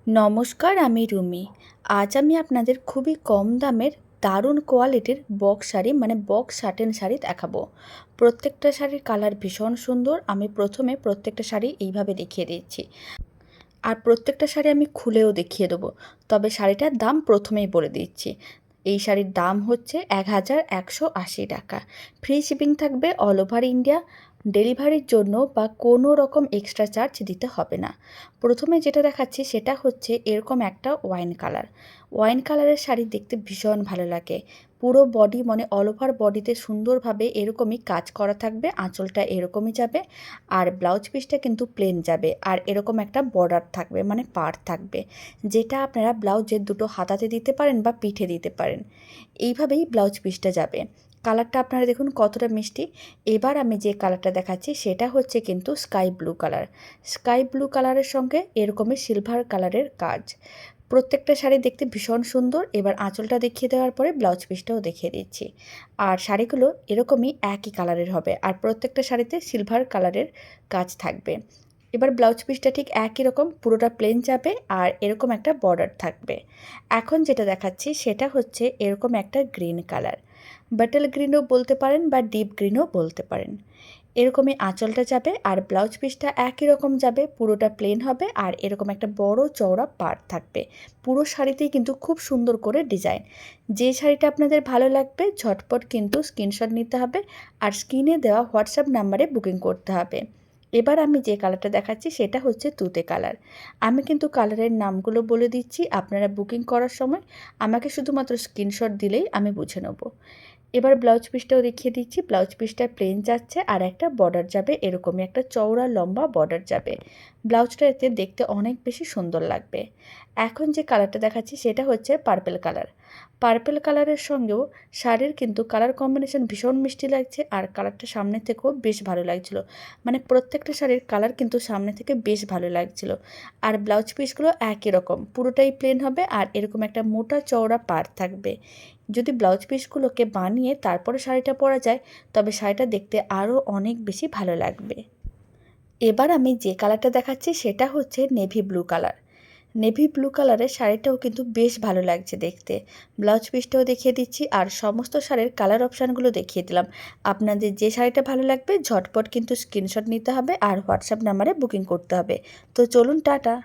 নমস্কার, আমি রুমি। আজ আমি আপনাদের খুবই কম দামের দারুণ কোয়ালিটির বক্স শাড়ি মানে বক্স সাটেন শাড়ি দেখাবো। প্রত্যেকটা শাড়ির কালার ভীষণ সুন্দর। আমি প্রথমে প্রত্যেকটা শাড়ি এইভাবে দেখিয়ে দিচ্ছি, আর প্রত্যেকটা শাড়ি আমি খুলেও দেখিয়ে দেবো। তবে শাড়িটার দাম প্রথমেই বলে দিচ্ছি। এই শাড়ির দাম হচ্ছে 1180 টাকা। ফ্রি শিপিং থাকবে অল ওভার ইন্ডিয়া। ডেলিভারির জন্য বা কোনো রকম এক্সট্রা চার্জ দিতে হবে না। প্রথমে যেটা দেখাচ্ছি সেটা হচ্ছে এরকম একটা ওয়াইন কালার। ওয়াইন কালারের শাড়ি দেখতে ভীষণ ভালো লাগে। পুরো বডি মানে অল ওভার বডিতে সুন্দরভাবে এরকমই কাজ করা থাকবে, আঁচলটা এরকমই যাবে, আর ব্লাউজ পিসটা কিন্তু প্লেন যাবে, আর এরকম একটা বর্ডার থাকবে মানে পাড় থাকবে, যেটা আপনারা ব্লাউজের দুটো হাতাতে দিতে পারেন বা পিঠে দিতে পারেন। এইভাবেই ব্লাউজ পিসটা যাবে। কালারটা আপনারা দেখুন কতটা মিষ্টি। এবার আমি যে কালারটা দেখাচ্ছি সেটা হচ্ছে কিন্তু sky blue colour. Sky blue কালারের সঙ্গে এরকমই সিলভার কালারের কাজ। প্রত্যেকটা শাড়ি দেখতে ভীষণ সুন্দর। এবার আঁচলটা দেখিয়ে দেওয়ার পরে ব্লাউজ পিসটাও দেখিয়ে দিচ্ছি। আর শাড়িগুলো এরকমই একই কালারের হবে, আর প্রত্যেকটা শাড়িতে সিলভার কালারের কাজ থাকবে। এবার ব্লাউজ পিসটা ঠিক একই রকম পুরোটা প্লেন যাবে, আর এরকম একটা বর্ডার থাকবে। এখন যেটা দেখাচ্ছি সেটা হচ্ছে এরকম একটা গ্রিন কালার। বাটল গ্রিনও বলতে পারেন বা ডিপ গ্রিনও বলতে পারেন। এরকমই আঁচলটা যাবে, আর ব্লাউজ পিসটা একই রকম যাবে, পুরোটা প্লেন হবে, আর এরকম একটা বড় চওড়া পাড় থাকবে। পুরো শাড়িতেই কিন্তু খুব সুন্দর করে ডিজাইন। যে শাড়িটা আপনাদের ভালো লাগবে ঝটপট কিন্তু স্ক্রিনশট নিতে হবে, আর স্ক্রিনে দেওয়া হোয়াটসঅ্যাপ নাম্বারে বুকিং করতে হবে। এবার আমি যে কালারটা দেখাচ্ছি সেটা হচ্ছে তুতে কালার। আমি কিন্তু কালারের নামগুলো বলে দিচ্ছি, আপনারা বুকিং করার সময় আমাকে শুধুমাত্র স্ক্রিনশট দিলেই আমি বুঝে নেব। এবার ব্লাউজ পিসটাও দেখিয়ে দিচ্ছি। ব্লাউজ পিসটা প্লেন যাচ্ছে, আর একটা বর্ডার যাবে, এরকমই একটা চওড়া লম্বা বর্ডার যাবে। ব্লাউজটা এতে দেখতে অনেক বেশি সুন্দর লাগবে। এখন যে কালারটা দেখাচ্ছি সেটা হচ্ছে পার্পেল কালার। পার্পেল কালারের সঙ্গেও শাড়ির কিন্তু কালার কম্বিনেশন ভীষণ মিষ্টি লাগছে, আর কালারটা সামনে থেকেও বেশ ভালো লাগছিল। মানে প্রত্যেকটা শাড়ির কালার কিন্তু সামনে থেকে বেশ ভালো লাগছিল। আর ব্লাউজ পিসগুলো একই রকম পুরোটাই প্লেন হবে, আর এরকম একটা মোটা চওড়া পাড় থাকবে। যদি ব্লাউজ পিসগুলোকে বানিয়ে তারপরে শাড়িটা পরা যায় তবে শাড়িটা দেখতে আরও অনেক বেশি ভালো লাগবে। এবার আমি যে কালারটা দেখাচ্ছি সেটা হচ্ছে navy blue colour. Navy blue কালারের শাড়িটাও কিন্তু বেশ ভালো লাগছে দেখতে। ব্লাউজ পিসটাও দেখিয়ে দিচ্ছি, আর সমস্ত শাড়ির কালার অপশানগুলো দেখিয়ে দিলাম। আপনাদের যে শাড়িটা ভালো লাগবে ঝটপট কিন্তু স্ক্রিনশট নিতে হবে, আর হোয়াটসঅ্যাপ নাম্বারে বুকিং করতে হবে। তো চলুন, টাটা।